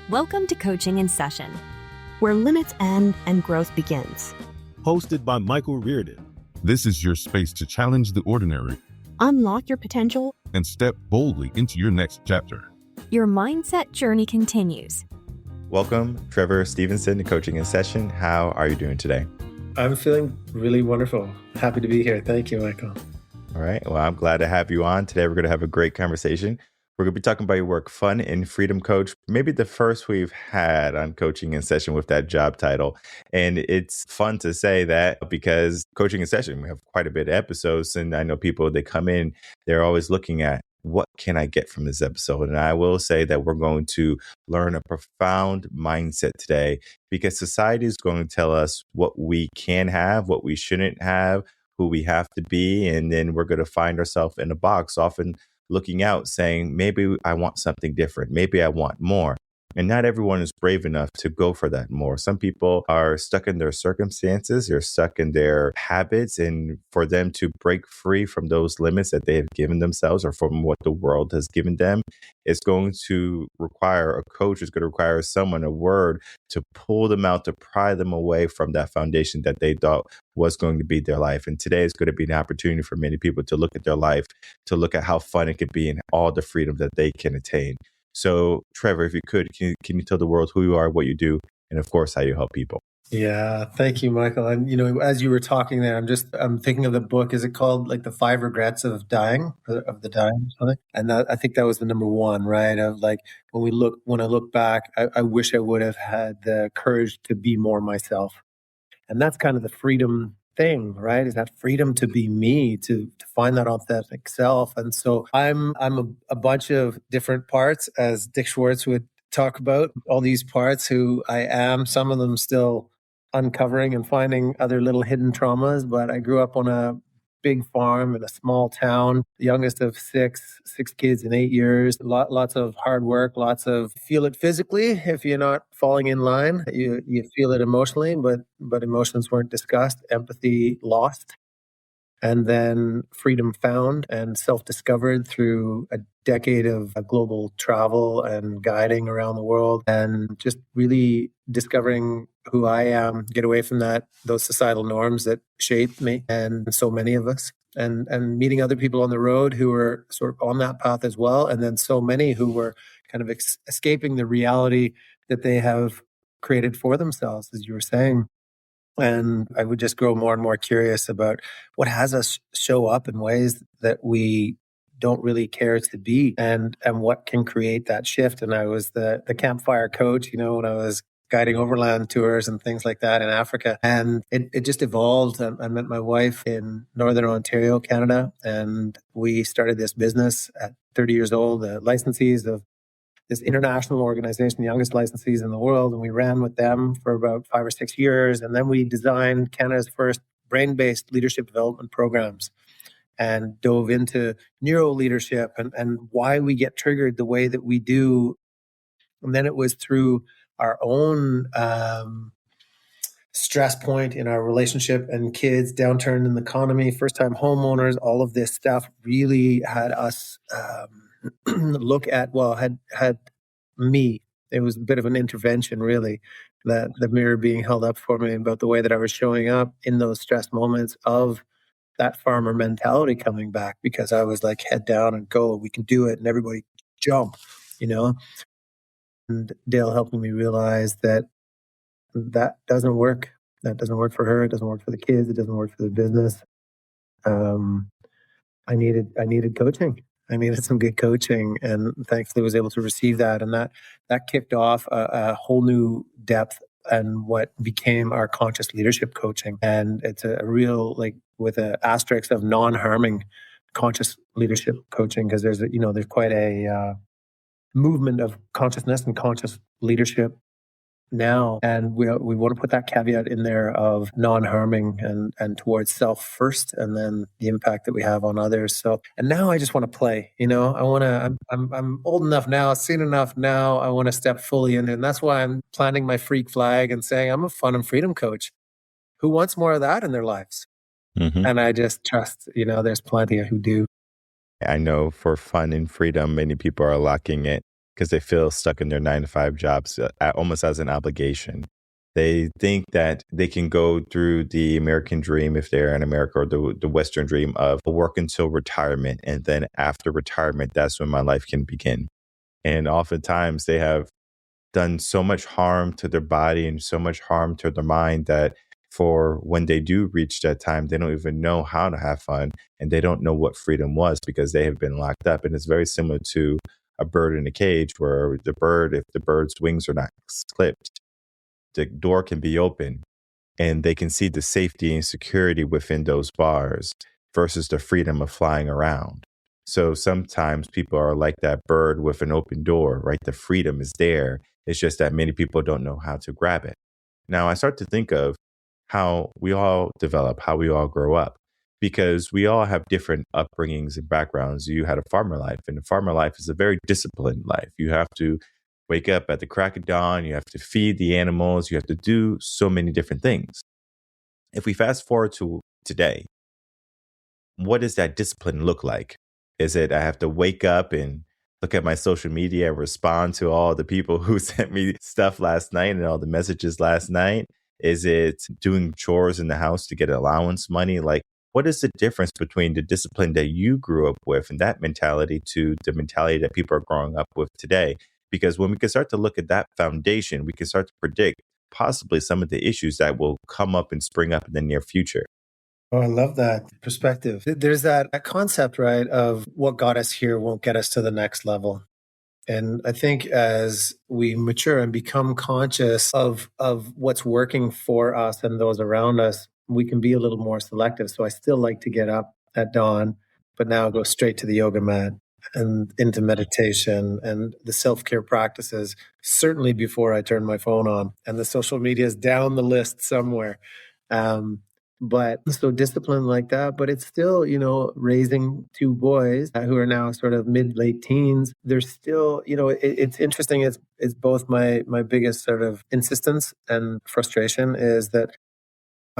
Welcome to Coaching in Session, where limits end and growth begins. Hosted by Michael Rearden. This is your space to challenge the ordinary, unlock your potential, and step boldly into your next chapter. Your mindset journey continues. Welcome, Trevor Stevenson to Coaching in Session. How are you doing today? I'm feeling really wonderful. Happy to be here. Thank you, Michael. All right. Well, I'm glad to have you on. Today, we're going to have a great conversation. We're going to be talking about your work, Fun and Freedom Coach, maybe the first we've had on Coaching in Session with that job title. And it's fun to say that because Coaching in Session, we have quite a bit of episodes. And I know people, they come in, they're always looking at, what can I get from this episode? And I will say that we're going to learn a profound mindset today because society is going to tell us what we can have, what we shouldn't have, who we have to be. And then we're going to find ourselves in a box, often looking out saying, maybe I want something different. Maybe I want more. And not everyone is brave enough to go for that more. Some people are stuck in their circumstances, they're stuck in their habits. And for them to break free from those limits that they have given themselves or from what the world has given them, is going to require a coach, is going to require someone, a word to pull them out, to pry them away from that foundation that they thought was going to be their life. And today is going to be an opportunity for many people to look at their life, to look at how fun it could be and all the freedom that they can attain. So, Trevor, if you could, can you tell the world who you are, what you do, and of course, how you help people? Yeah, thank you, Michael. And as you were talking there, I'm thinking of the book. Is it called like The 5 Regrets of Dying, of the Dying, or something? And I think that was the number one, right? Of like when I look back, I wish I would have had the courage to be more myself. And that's kind of the freedom thing, right? Is that freedom to be me, to find that authentic self. And so I'm a bunch of different parts, as Dick Schwartz would talk about, all these parts who I am, some of them still uncovering and finding other little hidden traumas. But I grew up on a big farm in a small town, the youngest of six kids in 8 years, lots of hard work, lots of feel it physically. If you're not falling in line, you feel it emotionally, but emotions weren't discussed, empathy lost, and then freedom found and self-discovered through a decade of global travel and guiding around the world and just really discovering who I am, get away from those societal norms that shaped me and so many of us, and meeting other people on the road who were sort of on that path as well. And then so many who were kind of escaping the reality that they have created for themselves, as you were saying. And I would just grow more and more curious about what has us show up in ways that we don't really care to be, and what can create that shift. And I was the campfire coach, when I was guiding overland tours and things like that in Africa. And it just evolved. I met my wife in Northern Ontario, Canada, and we started this business at 30 years old, the licensees of this international organization, the youngest licensees in the world. And we ran with them for about 5 or 6 years. And then we designed Canada's first brain-based leadership development programs and dove into neuro leadership and why we get triggered the way that we do. And then it was through our own stress point in our relationship and kids, downturn in the economy, first-time homeowners, all of this stuff really had us look at, had me. It was a bit of an intervention, really, that the mirror being held up for me about the way that I was showing up in those stress moments of that farmer mentality coming back, because I was like, head down and go, we can do it, and everybody jump, And Dale helping me realize that doesn't work. That doesn't work for her. It doesn't work for the kids. It doesn't work for the business. I needed coaching. I needed some good coaching, and thankfully was able to receive that. And that kicked off a whole new depth and what became our conscious leadership coaching. And it's a real, with an asterisk of non-harming conscious leadership coaching, because there's quite a movement of consciousness and conscious leadership now. And we want to put that caveat in there of non-harming and towards self first, and then the impact that we have on others. So, and now I just want to play, I'm old enough now, seen enough now. I want to step fully in. And that's why I'm planting my freak flag and saying, I'm a fun and freedom coach. Who wants more of that in their lives? Mm-hmm. And I just trust, there's plenty who do. I know for fun and freedom, many people are lacking it. because they feel stuck in their 9 to 5 jobs almost as an obligation. They think that they can go through the American dream if they're in America, or the Western dream of work until retirement. And then after retirement, that's when my life can begin. And oftentimes they have done so much harm to their body and so much harm to their mind that for when they do reach that time, they don't even know how to have fun, and they don't know what freedom was because they have been locked up. And it's very similar to a bird in a cage, where if the bird's wings are not clipped, the door can be open and they can see the safety and security within those bars versus the freedom of flying around. So sometimes people are like that bird with an open door, right? The freedom is there. It's just that many people don't know how to grab it. Now I start to think of how we all develop, how we all grow up, because we all have different upbringings and backgrounds. You had a farmer life, and the farmer life is a very disciplined life. You have to wake up at the crack of dawn, you have to feed the animals, you have to do so many different things. If we fast forward to today, what does that discipline look like? Is it I have to wake up and look at my social media and respond to all the people who sent me stuff last night and all the messages last night? Is it doing chores in the house to get allowance money? Like, what is the difference between the discipline that you grew up with and that mentality to the mentality that people are growing up with today? Because when we can start to look at that foundation, we can start to predict possibly some of the issues that will come up and spring up in the near future. Oh, I love that perspective. There's that concept, right, of what got us here won't get us to the next level. And I think as we mature and become conscious of what's working for us and those around us, we can be a little more selective. So I still like to get up at dawn, but now go straight to the yoga mat and into meditation and the self-care practices, certainly before I turn my phone on. And the social media is down the list somewhere. But so discipline like that, but it's still, raising 2 boys who are now sort of late teens. They're still, it's interesting. It's both my biggest sort of insistence and frustration is that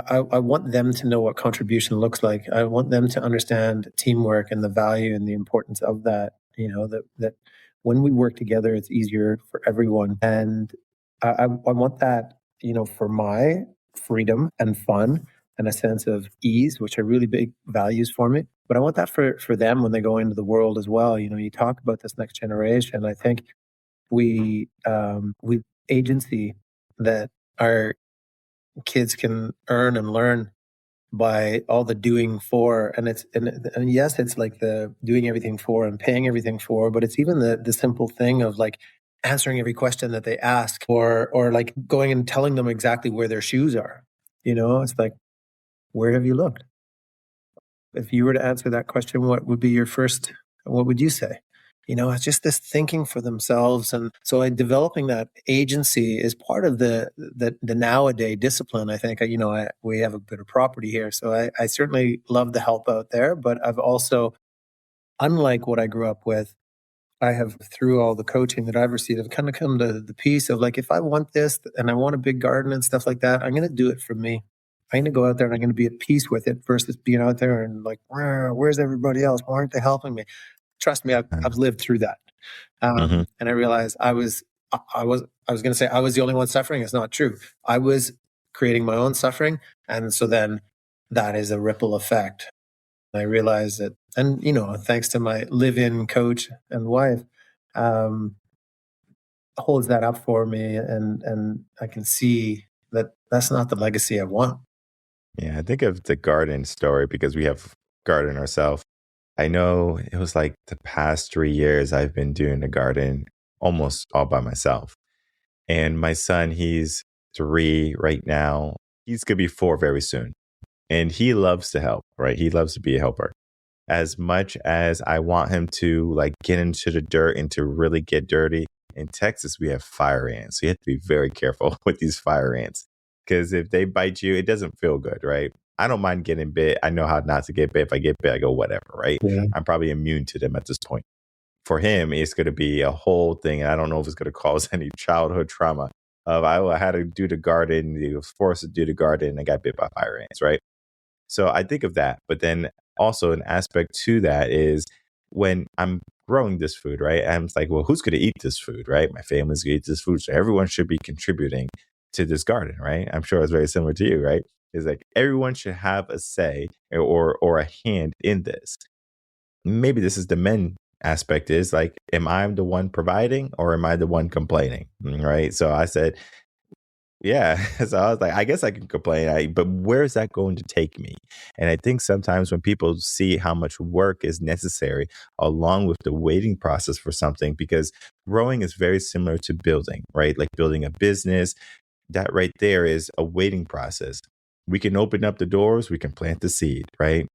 I want them to know what contribution looks like. I want them to understand teamwork and the value and the importance of that, that when we work together, it's easier for everyone. And I want that, for my freedom and fun and a sense of ease, which are really big values for me. But I want that for them when they go into the world as well. You talk about this next generation. I think we agency that our kids can earn and learn by all the doing for, and yes, it's like the doing everything for and paying everything for, but it's even the simple thing of like answering every question that they ask, or like going and telling them exactly where their shoes are. It's like, where have you looked? If you were to answer that question, what would you say? It's just this thinking for themselves. And so developing that agency is part of the nowadays discipline. I think, we have a bit of property here. So I certainly love the help out there, but I've also, unlike what I grew up with, I have, through all the coaching that I've received, I've kind of come to the piece of like, if I want this and I want a big garden and stuff like that, I'm going to do it for me. I'm going to go out there and I'm going to be at peace with it versus being out there and like, where's everybody else? Why aren't they helping me? Trust me, I've lived through that. And I realized I was going to say I was the only one suffering. It's not true. I was creating my own suffering. And so then that is a ripple effect. I realized that, and, thanks to my live-in coach and wife, holds that up for me. And I can see that that's not the legacy I want. Yeah, I think of the garden story because we have garden ourselves. I know it was like the past 3 years I've been doing the garden almost all by myself. And my son, he's 3 right now. He's going to be 4 very soon. And he loves to help, right? He loves to be a helper. As much as I want him to like get into the dirt and to really get dirty, in Texas, we have fire ants. So you have to be very careful with these fire ants. Because if they bite you, it doesn't feel good, right? I don't mind getting bit. I know how not to get bit. If I get bit, I go, whatever, right? Yeah. I'm probably immune to them at this point. For him, it's going to be a whole thing. And I don't know if it's going to cause any childhood trauma of I had to do the garden. He was forced to do the garden and I got bit by fire ants, right? So I think of that. But then also an aspect to that is when I'm growing this food, right? And it's like, well, who's going to eat this food, right? My family's going to eat this food. So everyone should be contributing to this garden, right? I'm sure it's very similar to you, right? It's like everyone should have a say or a hand in this. Maybe this is the men aspect is like, am I the one providing or am I the one complaining? Right. So I said, yeah. So I was like, I guess I can complain, but where's that going to take me? And I think sometimes when people see how much work is necessary along with the waiting process for something, because growing is very similar to building, right? Like building a business, that right there is a waiting process. We can open up the doors, we can plant the seed, right?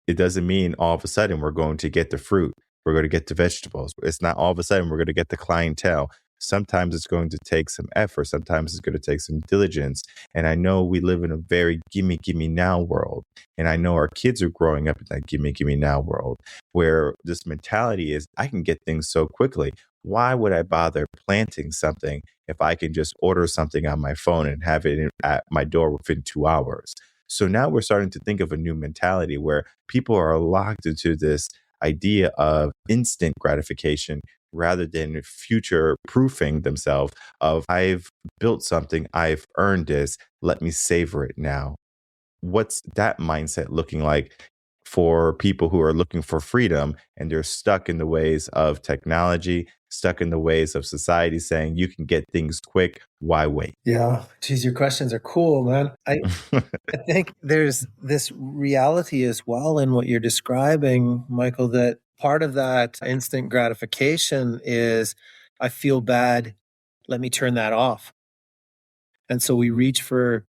It doesn't mean all of a sudden we're going to get the fruit. We're going to get the vegetables. It's not all of a sudden we're going to get the clientele. Sometimes it's going to take some effort. Sometimes it's going to take some diligence. And I know we live in a very gimme, gimme now world. And I know our kids are growing up in that gimme, gimme now world where this mentality is, I can get things so quickly. Why would I bother planting something if I can just order something on my phone and have it at my door within 2 hours? So now we're starting to think of a new mentality where people are locked into this idea of instant gratification rather than future proofing themselves of I've built something, I've earned this, let me savor it now. What's that mindset looking like for people who are looking for freedom and they're stuck in the ways of technology, stuck in the ways of society saying you can get things quick, why wait? Yeah. Geez, your questions are cool, man. I think there's this reality as well in what you're describing, Michael, that part of that instant gratification is I feel bad. Let me turn that off. And so we reach for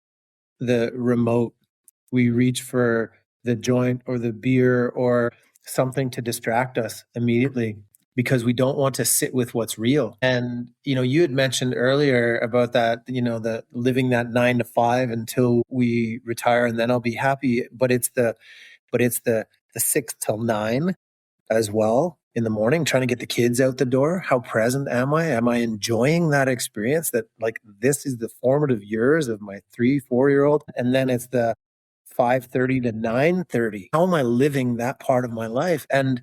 the remote, we reach for the joint or the beer or something to distract us immediately because we don't want to sit with what's real. And, you had mentioned earlier about that, the living that 9 to 5 until we retire and then I'll be happy. But it's the 6 till 9 as well in the morning, trying to get the kids out the door. How present am I? Am I enjoying that experience that like this is the formative years of my 3-4-year-old? And then it's the 5:30 to 9:30. How am I living that part of my life? And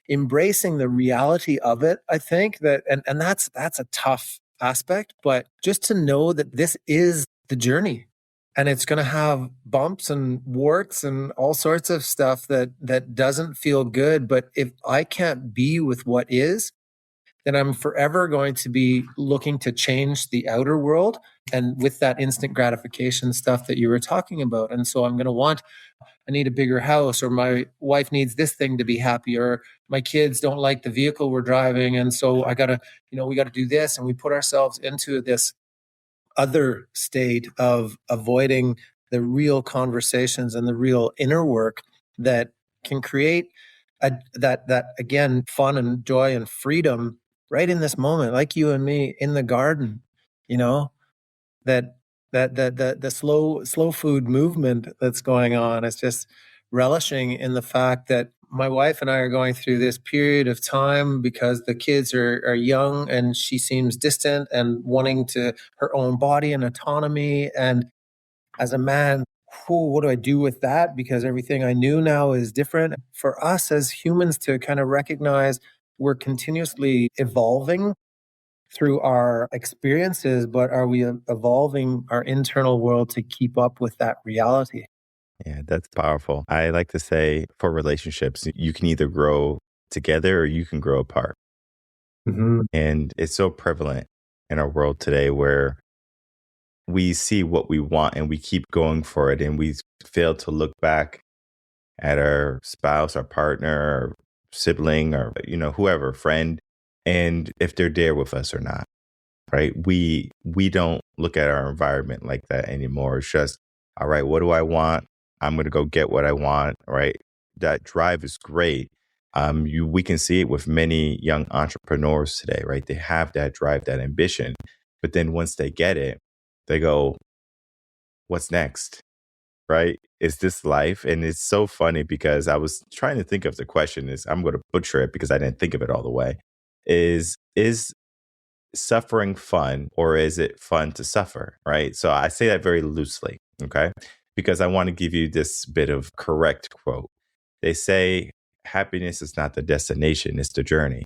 embracing the reality of it, I think that, and that's a tough aspect, but just to know that this is the journey and it's going to have bumps and warts and all sorts of stuff that doesn't feel good. But if I can't be with what is, then I'm forever going to be looking to change the outer world and with that instant gratification stuff that you were talking about. And so I'm going to I need a bigger house, or my wife needs this thing to be happy, or my kids don't like the vehicle we're driving. And so we got to do this. And we put ourselves into this other state of avoiding the real conversations and the real inner work that can create that again, fun and joy and freedom right in this moment, like you and me in the garden, that the slow food movement that's going on. It's just relishing in the fact that my wife and I are going through this period of time because the kids are young and she seems distant and wanting to her own body and autonomy. And as a man, what do I do with that? Because everything I knew now is different. For us as humans to kind of recognize we're continuously evolving through our experiences, but are we evolving our internal world to keep up with that reality? Yeah, that's powerful. I like to say for relationships, you can either grow together or you can grow apart. Mm-hmm. And it's so prevalent in our world today where we see what we want and we keep going for it. And we fail to look back at our spouse, our partner, our sibling, or, whoever, friend, and if they're there with us or not. Right. We don't look at our environment like that anymore. It's just, all right, what do I want? I'm going to go get what I want. Right. That drive is great. We can see it with many young entrepreneurs today, right? They have that drive, that ambition. But then once they get it, they go, what's next? Right? Is this life? And it's so funny because I was trying to think of the question is, I'm going to butcher it because I didn't think of it all the way. Is suffering fun or is it fun to suffer? Right? So I say that very loosely. Okay. Because I want to give you this bit of correct quote. They say happiness is not the destination, it's the journey.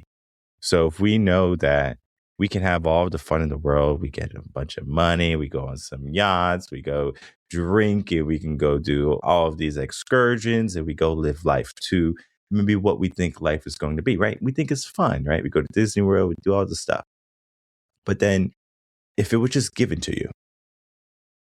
So if we know that we can have all the fun in the world, we get a bunch of money, we go on some yachts, we go drink, and we can go do all of these excursions, and we go live life to maybe what we think life is going to be, right? We think it's fun, right? We go to Disney World, we do all this stuff. But then if it was just given to you,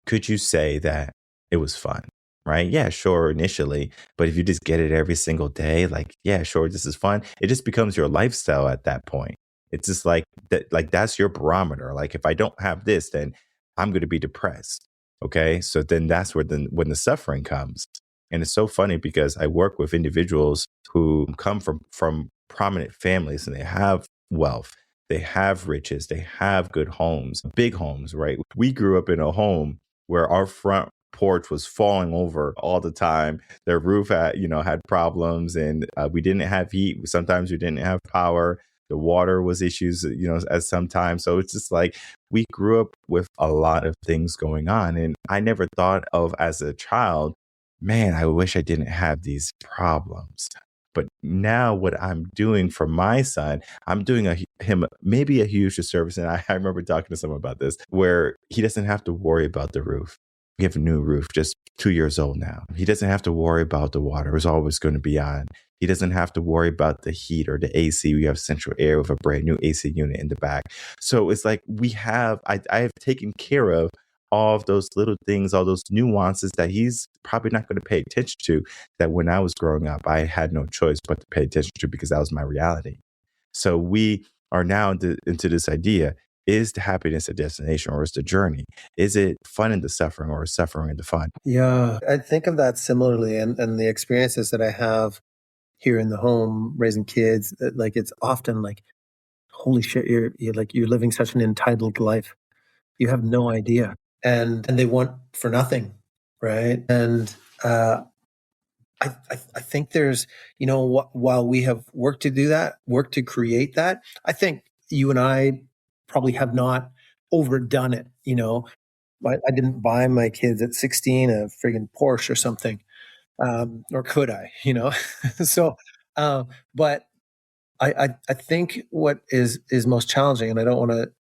could you say that it was fun? Right? Yeah, sure, initially. But if you just get it every single day, like, yeah, sure, this is fun. It just becomes your lifestyle at that point. It's just like that, like that's your barometer. Like if I don't have this, then I'm going to be depressed. Okay. So then that's where when the suffering comes. And it's so funny because I work with individuals who come from prominent families and they have wealth, they have riches, they have good homes, big homes, right? We grew up in a home where our front porch was falling over all the time. Their roof had problems, and we didn't have heat. Sometimes we didn't have power. The water was issues, at some time. So it's just like we grew up with a lot of things going on. And I never thought of as a child, man, I wish I didn't have these problems. But now what I'm doing for my son, I'm doing him maybe a huge disservice. And I remember talking to someone about this, where he doesn't have to worry about the roof. We have a new roof, just 2 years old now. He doesn't have to worry about the water. It's always going to be on. He doesn't have to worry about the heat or the AC. We have central air with a brand new AC unit in the back. So it's like I have taken care of all of those little things, all those nuances that he's probably not going to pay attention to, that when I was growing up, I had no choice but to pay attention to because that was my reality. So we are now into this idea. Is the happiness a destination or is the journey? Is it fun in the suffering or is suffering in the fun? Yeah, I think of that similarly, and the experiences that I have here in the home raising kids, like it's often like, holy shit, you're living such an entitled life. You have no idea, and they want for nothing, right? And I think there's, while we have work to do that, work to create that, I think you and I probably have not overdone it. I didn't buy my kids at 16 a friggin' Porsche or something, or could I? So, but I think what is most challenging, and I don't want to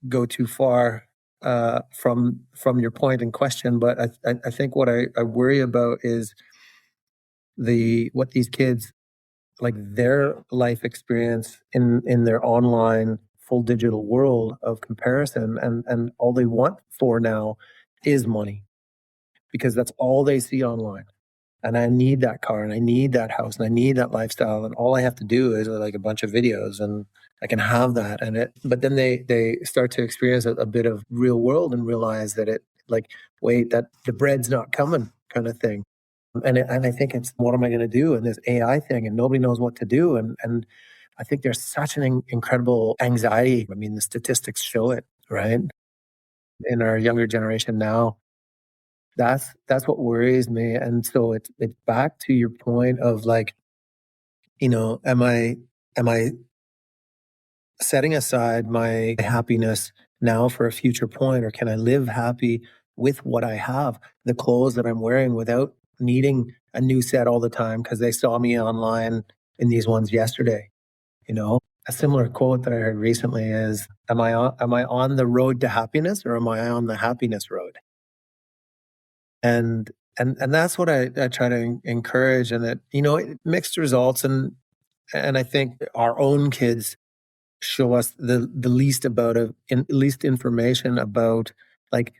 go too far from your point in question, but I think what I worry about is what these kids, like their life experience in their online full digital world of comparison, and all they want for now is money, because that's all they see online. And I need that car, and I need that house, and I need that lifestyle, and all I have to do is like a bunch of videos and I can have that. But then they start to experience a bit of real world and realize that wait, that the bread's not coming kind of thing. And I think it's, what am I going to do in this AI thing? And nobody knows what to do. And I think there's such an incredible anxiety. I mean, the statistics show it, right? In our younger generation now, that's what worries me. And so it's back to your point of like, am I setting aside my happiness now for a future point, or can I live happy with what I have, the clothes that I'm wearing, without needing a new set all the time because they saw me online in these ones yesterday? A similar quote that I heard recently is, am I on the road to happiness, or am I on the happiness road? And that's what I try to encourage, and that, mixed results. And I think our own kids show us the least least information about like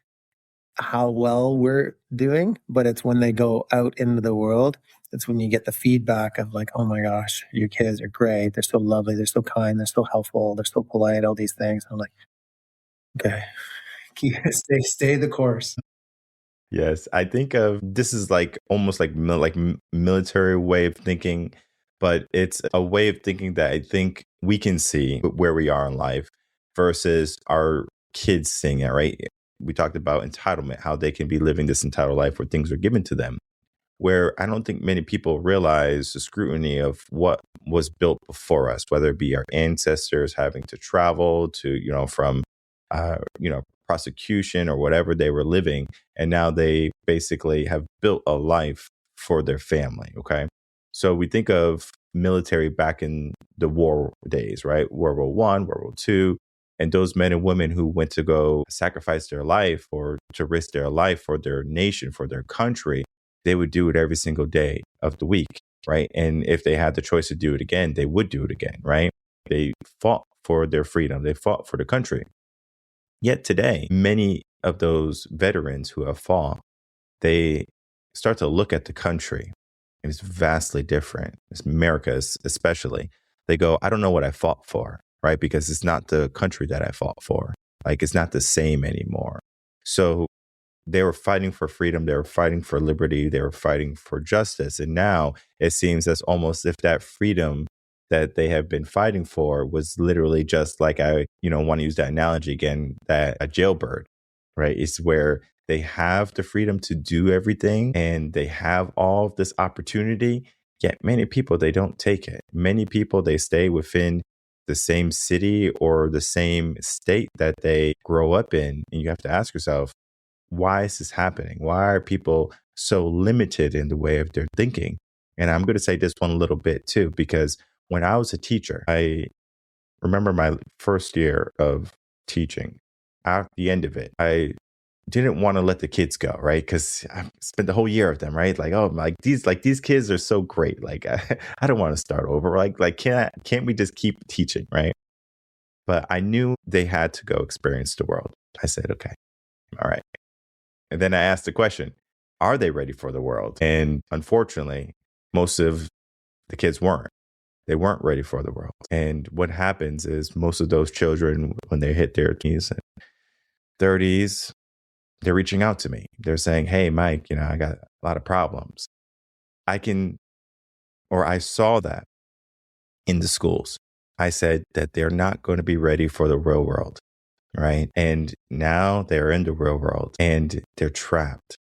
how well we're doing, but it's when they go out into the world, it's when you get the feedback of like, oh my gosh, your kids are great, they're so lovely, they're so kind, they're so helpful, they're so polite, all these things. I'm like, okay, stay the course. Yes, I think of this is like almost like military way of thinking, but it's a way of thinking that I think we can see where we are in life versus our kids seeing it, right? We talked about entitlement, how they can be living this entitled life where things are given to them, where I don't think many people realize the scrutiny of what was built before us, whether it be our ancestors having to travel to, from, prosecution or whatever they were living. And now they basically have built a life for their family. Okay. So we think of military back in the war days, right? World War I, World War II. And those men and women who went to go sacrifice their life or to risk their life for their nation, for their country, they would do it every single day of the week, right? And if they had the choice to do it again, they would do it again, right? They fought for their freedom. They fought for the country. Yet today, many of those veterans who have fought, they start to look at the country, and it's vastly different. It's America especially. They go, I don't know what I fought for, right? Because it's not the country that I fought for. Like, it's not the same anymore. So they were fighting for freedom. They were fighting for liberty. They were fighting for justice. And now it seems as almost if that freedom that they have been fighting for was literally just like, I want to use that analogy again, that a jailbird, right? It's where they have the freedom to do everything and they have all of this opportunity. Yet many people, they don't take it. Many people, they stay within the same city or the same state that they grow up in. And you have to ask yourself, why is this happening? Why are people so limited in the way of their thinking? And I'm going to say this one a little bit too, because when I was a teacher, I remember my first year of teaching. At the end of it, I didn't want to let the kids go, right? Because I spent the whole year with them, right? These kids are so great. Like I don't want to start over. Can't we just keep teaching, right? But I knew they had to go experience the world. I said, okay, all right. And then I asked the question, are they ready for the world? And unfortunately, most of the kids weren't. They weren't ready for the world. And what happens is most of those children, when they hit their 20s and 30s, they're reaching out to me. They're saying, hey, Mike, I got a lot of problems. I saw that in the schools. I said that they're not going to be ready for the real world, right? And now they're in the real world and they're trapped.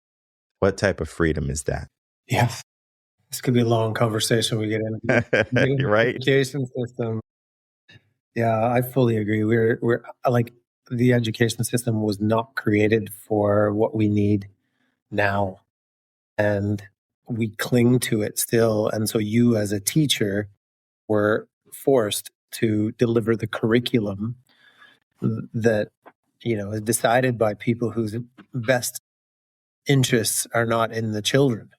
What type of freedom is that? Yeah. This could be a long conversation we get into. Right? Education system. Yeah, I fully agree. We're like, the education system was not created for what we need now. And we cling to it still. And so you as a teacher were forced to deliver the curriculum that, is decided by people whose best interests are not in the children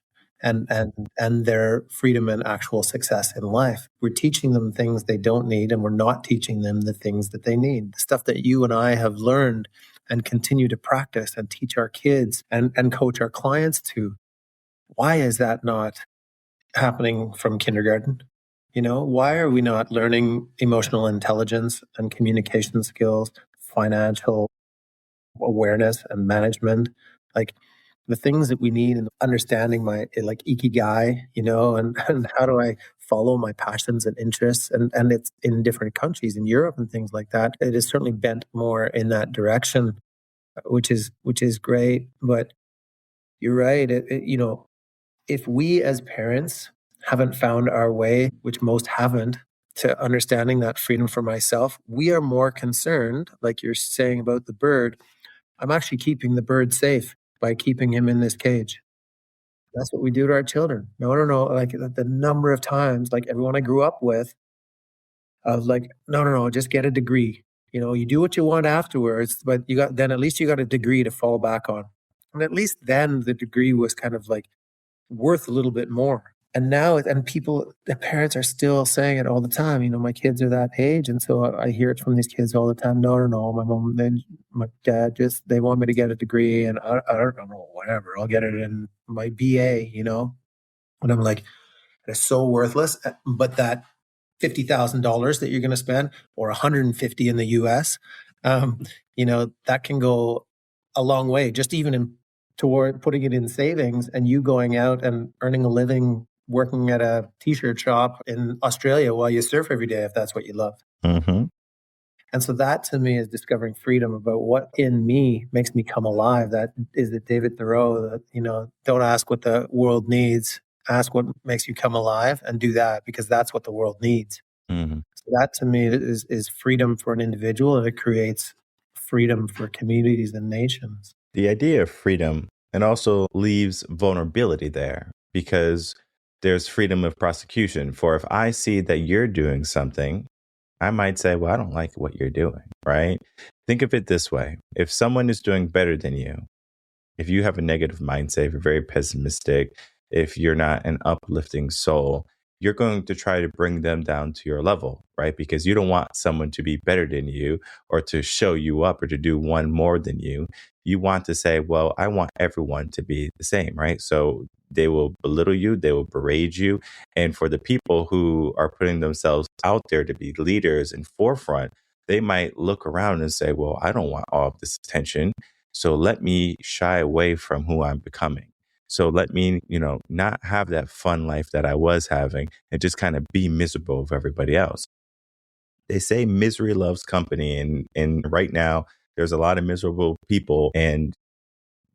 and their freedom and actual success in life. We're teaching them things they don't need, and we're not teaching them the things that they need. The stuff that you and I have learned and continue to practice and teach our kids and coach our clients to. Why is that not happening from kindergarten? Why are we not learning emotional intelligence and communication skills, financial awareness and management? Like, the things that we need in understanding my ikigai, and how do I follow my passions and interests, and it's in different countries in Europe and things like that. It is certainly bent more in that direction, which is great. But you're right. If we as parents haven't found our way, which most haven't, to understanding that freedom for myself, we are more concerned, like you're saying about the bird. I'm actually keeping the bird safe by keeping him in this cage. That's what we do to our children. No, like the number of times, like everyone I grew up with, of like, no, just get a degree. You do what you want afterwards, but at least you got a degree to fall back on. And at least then the degree was kind of like worth a little bit more. And now, the parents are still saying it all the time. My kids are that age. And so I hear it from these kids all the time. No, my mom, my dad, they want me to get a degree. And I don't know, whatever. I'll get it in my BA, And I'm like, it's so worthless. But that $50,000 that you're going to spend, or 150 in the US, that can go a long way. Just even toward putting it in savings, and you going out and earning a living working at a t-shirt shop in Australia while you surf every day, if that's what you love. Mm-hmm. And so that to me is discovering freedom about what in me makes me come alive. That is the David Thoreau, that, don't ask what the world needs, ask what makes you come alive, and do that, because that's what the world needs. Mm-hmm. So that to me is freedom for an individual, and it creates freedom for communities and nations. The idea of freedom, and also leaves vulnerability there, because there's freedom of prosecution. For if I see that you're doing something, I might say, well, I don't like what you're doing, right? Think of it this way. If someone is doing better than you, if you have a negative mindset, if you're very pessimistic, if you're not an uplifting soul, you're going to try to bring them down to your level, right? Because you don't want someone to be better than you or to show you up or to do one more than you. You want to say, well, I want everyone to be the same, right? So they will belittle you, they will berate you. And for the people who are putting themselves out there to be leaders and forefront, they might look around and say, well, I don't want all of this attention. So let me shy away from who I'm becoming. So let me, not have that fun life that I was having and just kind of be miserable with everybody else. They say misery loves company. And right now, there's a lot of miserable people and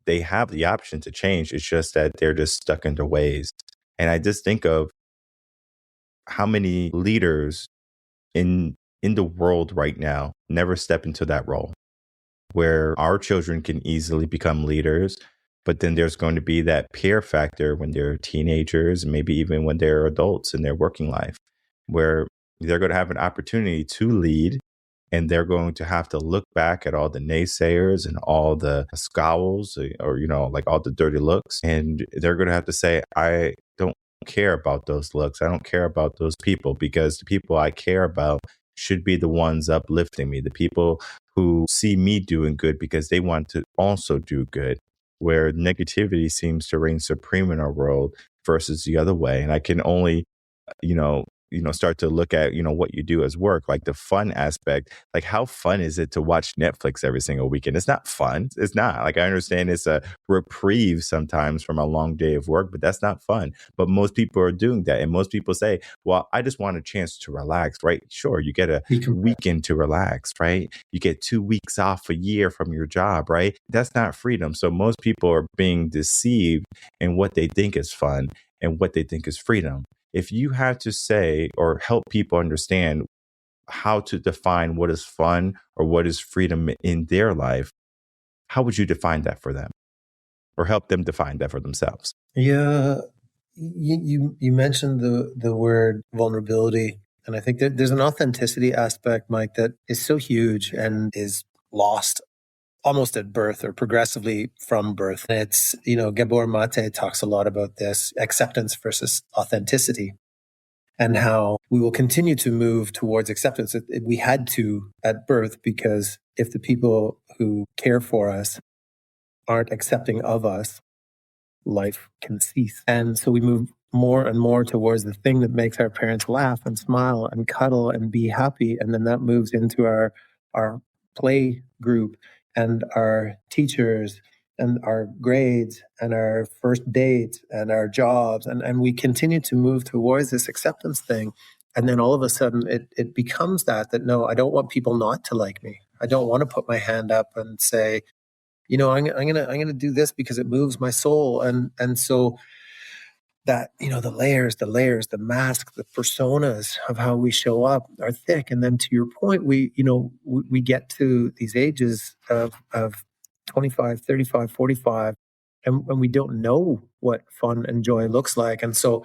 they have the option to change. It's just that they're just stuck in their ways. And I just think of how many leaders in the world right now never step into that role, where our children can easily become leaders. But then there's going to be that peer factor when they're teenagers, maybe even when they're adults in their working life, where they're going to have an opportunity to lead. And they're going to have to look back at all the naysayers and all the scowls or, like all the dirty looks. And they're going to have to say, I don't care about those looks. I don't care about those people, because the people I care about should be the ones uplifting me, the people who see me doing good because they want to also do good, where negativity seems to reign supreme in our world versus the other way. And I can only, start to look at, what you do as work, like the fun aspect. Like, how fun is it to watch Netflix every single weekend? It's not fun. It's not. Like, I understand it's a reprieve sometimes from a long day of work, but that's not fun. But most people are doing that. And most people say, well, I just want a chance to relax, right? Sure, you get a weekend to relax, right? You get 2 weeks off a year from your job, right? That's not freedom. So most people are being deceived in what they think is fun and what they think is freedom. If you had to say or help people understand how to define what is fun or what is freedom in their life, how would you define that for them or help them define that for themselves? Yeah, you mentioned the word vulnerability, and I think that there's an authenticity aspect, Mike, that is so huge and is lost almost at birth or progressively from birth. And it's, Gabor Mate talks a lot about this acceptance versus authenticity and how we will continue to move towards acceptance. We had to at birth, because if the people who care for us aren't accepting of us, life can cease. And so we move more and more towards the thing that makes our parents laugh and smile and cuddle and be happy. And then that moves into our play group and our teachers and our grades and our first dates and our jobs. And we continue to move towards this acceptance thing. And then all of a sudden it becomes that no, I don't want people not to like me. I don't want to put my hand up and say, I'm gonna do this because it moves my soul. And so that, the layers, the mask, the personas of how we show up are thick. And then to your point, we get to these ages of 25, 35, 45, and we don't know what fun and joy looks like. And so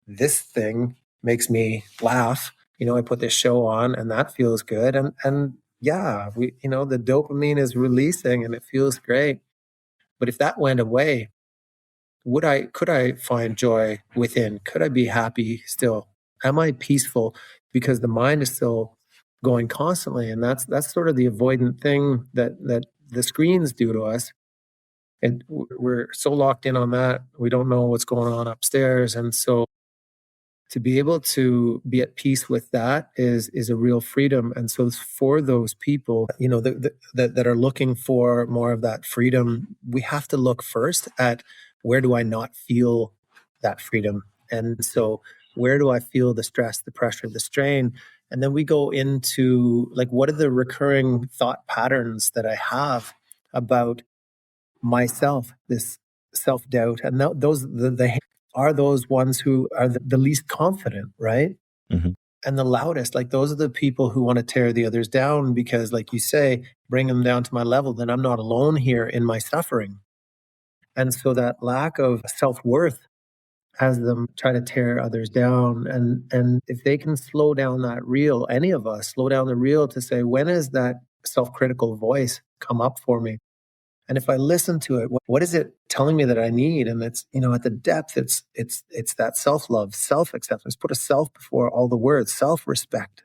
this thing makes me laugh. I put this show on and that feels good. And yeah, the dopamine is releasing and it feels great. But if that went away, could I find joy within? Could I be happy still? Am I peaceful? Because the mind is still going constantly. And that's sort of the avoidant thing that the screens do to us. And we're so locked in on that. We don't know what's going on upstairs. And so to be able to be at peace with that is a real freedom. And so for those people, that are looking for more of that freedom, we have to look first at, where do I not feel that freedom? And so where do I feel the stress, the pressure, the strain? And then we go into, like, what are the recurring thought patterns that I have about myself, this self-doubt? And those are those ones who are the least confident, right? Mm-hmm. And the loudest. Like, those are the people who want to tear the others down because, like you say, bring them down to my level, then I'm not alone here in my suffering. And so that lack of self-worth has them try to tear others down. And if they can slow down that reel, any of us slow down the reel to say, when is that self-critical voice come up for me? And if I listen to it, what is it telling me that I need? And it's, at the depth, it's that self-love, self-acceptance. Put a self before all the words, self-respect,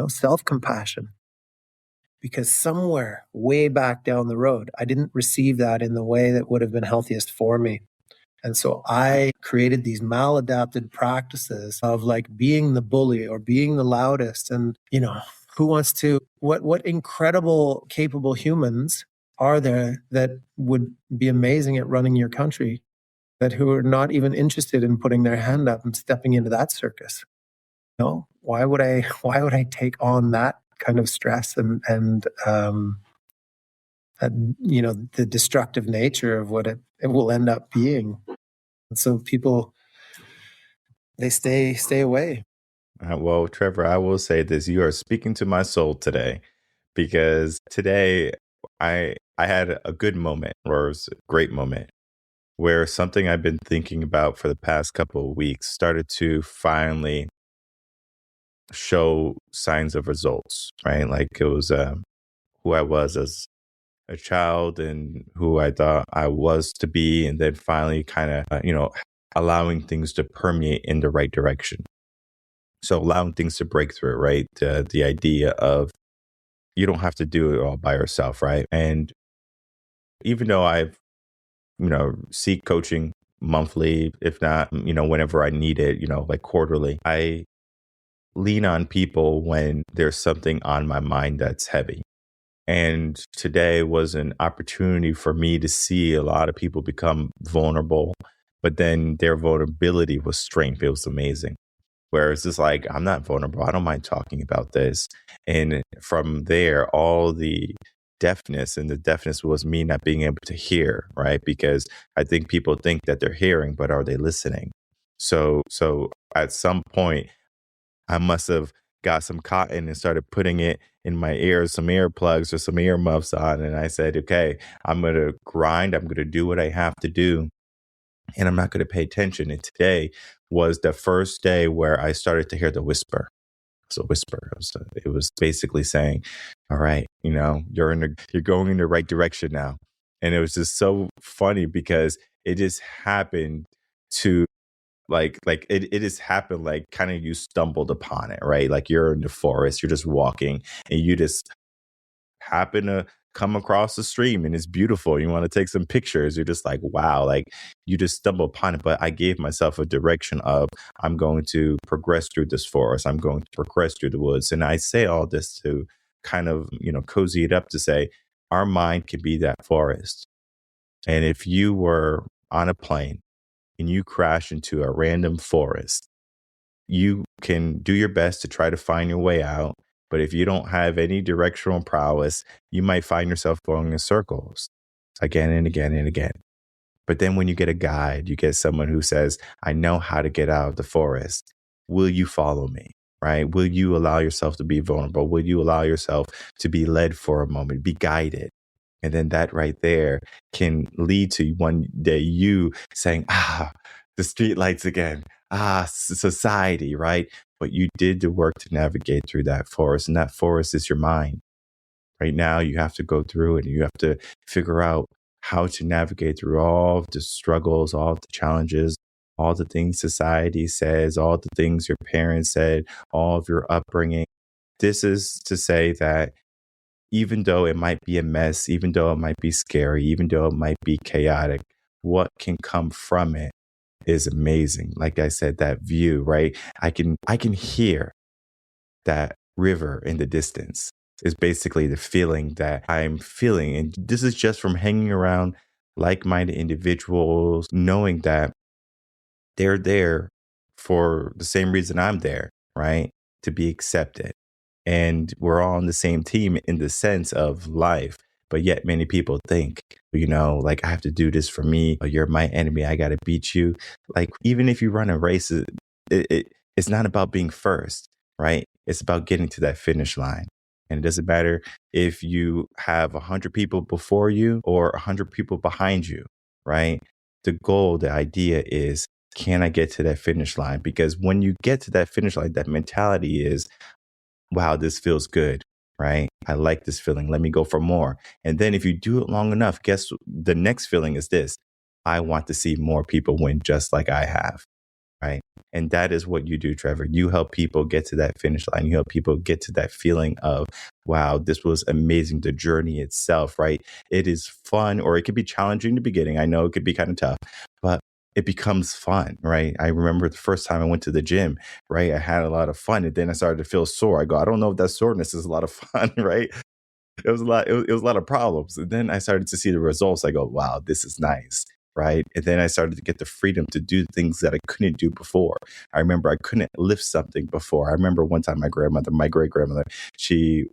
self-compassion. Because somewhere way back down the road, I didn't receive that in the way that would have been healthiest for me. And so I created these maladapted practices of like being the bully or being the loudest. And, who wants to, what incredible, capable humans are there that would be amazing at running your country, that who are not even interested in putting their hand up and stepping into that circus? No, why would I take on that kind of stress and the destructive nature of what it will end up being? And so people, they stay away. Well, Trevor, I will say this: you are speaking to my soul today, because today I had a good moment, or it was a great moment, where something I've been thinking about for the past couple of weeks started to finally show signs of results, right? Like it was who I was as a child and who I thought I was to be, and then finally kind of, allowing things to permeate in the right direction. So allowing things to break through, right? The idea of you don't have to do it all by yourself, right? And even though I've, seek coaching monthly, if not, whenever I need it, like quarterly, I lean on people when there's something on my mind that's heavy. And today was an opportunity for me to see a lot of people become vulnerable, but then their vulnerability was strength. It was amazing. Whereas it's like, I'm not vulnerable. I don't mind talking about this. And from there, all the deafness, and the deafness was me not being able to hear, right? Because I think people think that they're hearing, but are they listening? So at some point, I must have got some cotton and started putting it in my ears, some earplugs or some earmuffs on. And I said, okay, I'm going to grind. I'm going to do what I have to do, and I'm not going to pay attention. And today was the first day where I started to hear the whisper. So whisper, it was basically saying, all right, you're going in the right direction now. And it was just so funny because it just happened to it just happened like kind of you stumbled upon it, right? Like you're in the forest, you're just walking and you just happen to come across the stream and it's beautiful. You want to take some pictures. You're just like, wow, like you just stumble upon it. But I gave myself a direction of, I'm going to progress through this forest. I'm going to progress through the woods. And I say all this to kind of, cozy it up to say our mind can be that forest. And if you were on a plane and you crash into a random forest, you can do your best to try to find your way out. But if you don't have any directional prowess, you might find yourself going in circles again and again and again. But then when you get a guide, you get someone who says, I know how to get out of the forest. Will you follow me? Right? Will you allow yourself to be vulnerable? Will you allow yourself to be led for a moment, be guided? And then that right there can lead to one day you saying, the street lights again. Society, right? But you did the work to navigate through that forest, and that forest is your mind. Right now, you have to go through it, and you have to figure out how to navigate through all of the struggles, all of the challenges, all the things society says, all the things your parents said, all of your upbringing. This is to say that even though it might be a mess, even though it might be scary, even though it might be chaotic, what can come from it is amazing. Like I said, that view, right? I can hear that river in the distance is basically the feeling that I'm feeling. And this is just from hanging around like-minded individuals, knowing that they're there for the same reason I'm there, right? To be accepted. And we're all on the same team in the sense of life. But yet many people think, like, I have to do this for me, or you're my enemy, I got to beat you. Like, even if you run a race, it's not about being first, right? It's about getting to that finish line. And it doesn't matter if you have 100 people before you or 100 people behind you, right? The goal, the idea is can I get to that finish line? Because when you get to that finish line, that mentality is, wow, this feels good, right? I like this feeling. Let me go for more. And then if you do it long enough, guess the next feeling is this. I want to see more people win just like I have, right? And that is what you do, Trevor. You help people get to that finish line. You help people get to that feeling of, wow, this was amazing. The journey itself, right? It is fun, or it could be challenging in the beginning. I know it could be kind of tough, but it becomes fun, right? I remember the first time I went to the gym, right? I had a lot of fun, and then I started to feel sore. I go, I don't know if that soreness is a lot of fun, right? It was a lot. It was a lot of problems. And then I started to see the results. I go, wow, this is nice. Right. And then I started to get the freedom to do things that I couldn't do before. I remember I couldn't lift something before. I remember one time my great grandmother, she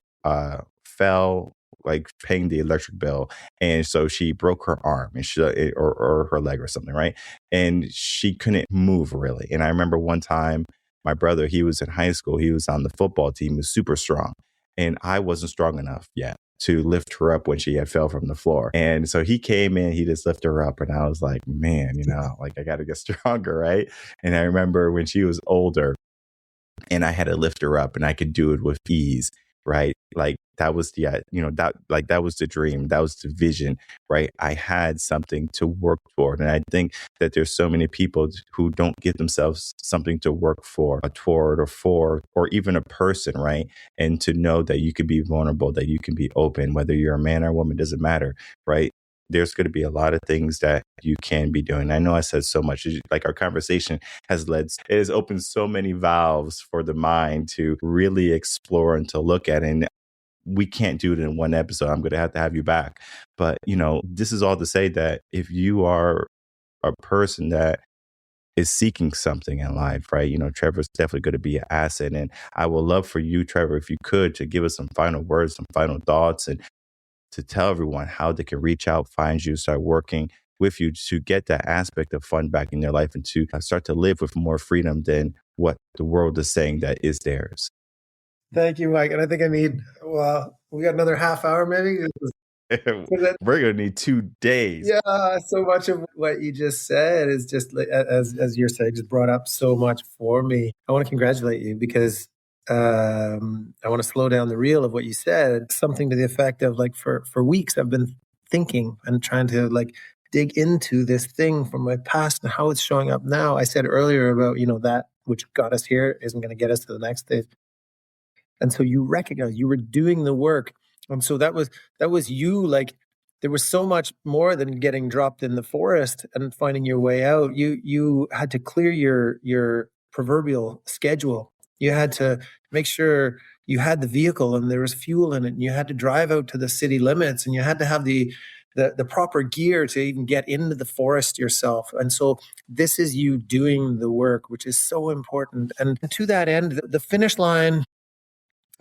fell like paying the electric bill. And so she broke her arm and or her leg or something. Right. And she couldn't move really. And I remember one time my brother, he was in high school. He was on the football team, he was super strong. And I wasn't strong enough yet to lift her up when she had fell from the floor. And so he came in, he just lifted her up. And I was like, man, like I got to get stronger, right? And I remember when she was older and I had to lift her up and I could do it with ease, right? Like that was that was the dream. That was the vision, right? I had something to work toward. And I think that there's so many people who don't give themselves something to work for, or even a person, right? And to know that you can be vulnerable, that you can be open, whether you're a man or a woman, doesn't matter, right? There's going to be a lot of things that you can be doing. I know I said so much, like our conversation it has opened so many valves for the mind to really explore and to look at. And we can't do it in one episode. I'm going to have you back. But, this is all to say that if you are a person that is seeking something in life, right? Trevor's definitely going to be an asset. And I would love for you, Trevor, if you could, to give us some final words, some final thoughts, and to tell everyone how they can reach out, find you, start working with you to get that aspect of fun back in their life and to start to live with more freedom than what the world is saying that is theirs. Thank you, Mike. And I think we got another half hour maybe. We're going to need 2 days. Yeah, so much of what you just said is just, as you're saying, just brought up so much for me. I want to congratulate you because I want to slow down the reel of what you said. Something to the effect of like for weeks I've been thinking and trying to like dig into this thing from my past and how it's showing up now. I said earlier about, that which got us here isn't going to get us to the next stage. And so you recognize you were doing the work. And so that was you. Like there was so much more than getting dropped in the forest and finding your way out. You had to clear your proverbial schedule. You had to make sure you had the vehicle and there was fuel in it. And you had to drive out to the city limits and you had to have the proper gear to even get into the forest yourself. And so this is you doing the work, which is so important. And to that end, the finish line,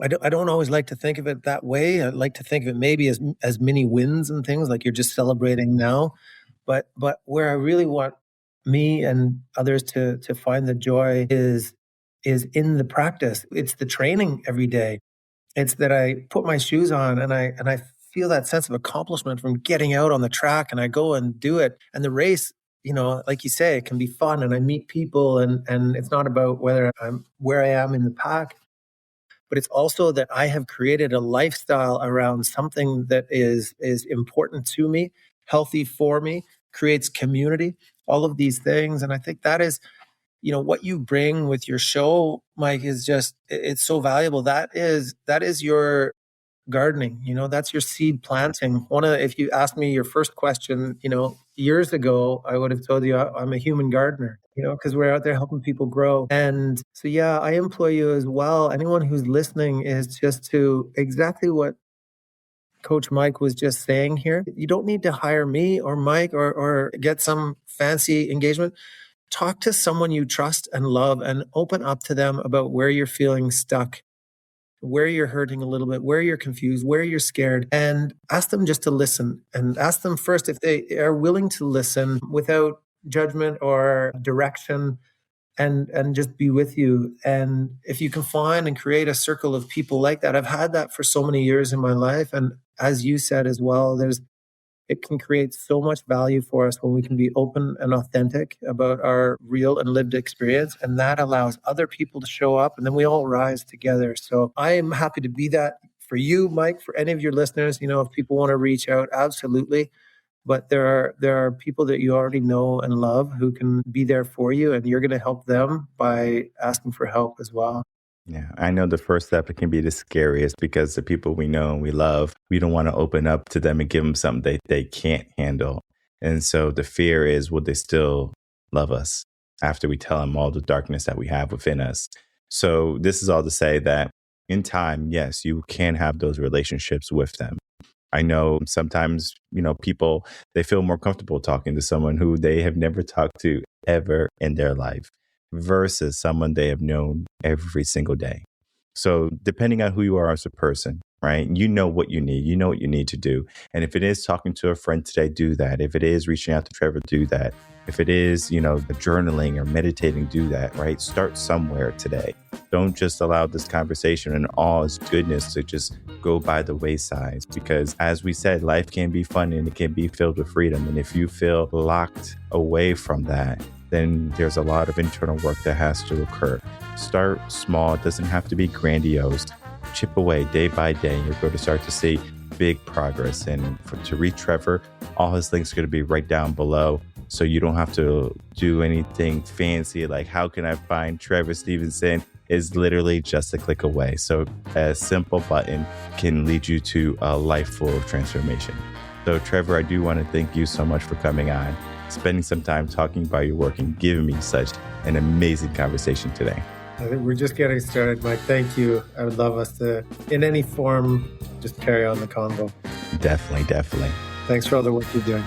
I don't always like to think of it that way. I like to think of it maybe as many wins and things like you're just celebrating now. But where I really want me and others to find the joy is in the practice. It's the training every day. It's that I put my shoes on and I feel that sense of accomplishment from getting out on the track and I go and do it. And the race, like you say, it can be fun and I meet people and it's not about whether I'm where I am in the pack. But it's also that I have created a lifestyle around something that is important to me, healthy for me, creates community, all of these things. And I think that is, what you bring with your show, Mike, is just, it's so valuable. That is your gardening, that's your seed planting. If you asked me your first question, years ago, I would have told you I'm a human gardener, because we're out there helping people grow. And so, yeah, I employ you as well. Anyone who's listening is just to exactly what Coach Mike was just saying here. You don't need to hire me or Mike or get some fancy engagement. Talk to someone you trust and love and open up to them about where you're feeling stuck, where you're hurting a little bit, where you're confused, where you're scared, and ask them just to listen. And ask them first if they are willing to listen without judgment or direction and just be with you. And if you can find and create a circle of people like that, I've had that for so many years in my life. And as you said as well, there's it can create so much value for us when we can be open and authentic about our real and lived experience. And that allows other people to show up, and then we all rise together. So I am happy to be that for you, Mike, for any of your listeners. If people want to reach out, absolutely. But there are people that you already know and love who can be there for you, and you're going to help them by asking for help as well. Yeah, I know the first step, it can be the scariest because the people we know and we love, we don't want to open up to them and give them something they can't handle. And so the fear is, will they still love us after we tell them all the darkness that we have within us? So this is all to say that in time, yes, you can have those relationships with them. I know sometimes, people, they feel more comfortable talking to someone who they have never talked to ever in their life versus someone they have known every single day. So depending on who you are as a person, right? You know what you need. You know what you need to do. And if it is talking to a friend today, do that. If it is reaching out to Trevor, do that. If it is, journaling or meditating, do that, right? Start somewhere today. Don't just allow this conversation and all its goodness to just go by the wayside. Because as we said, life can be fun and it can be filled with freedom. And if you feel locked away from that, then there's a lot of internal work that has to occur. Start small. It doesn't have to be grandiose. Chip away day by day. You're going to start to see big progress. And to reach Trevor, all his links are going to be right down below. So you don't have to do anything fancy like how can I find Trevor Stevenson? Is literally just a click away. So a simple button can lead you to a life full of transformation. So Trevor, I do want to thank you so much for coming on, spending some time talking about your work and giving me such an amazing conversation today. I think we're just getting started, Mike. Thank you. I would love us to, in any form, just carry on the convo. Definitely. Thanks for all the work you're doing.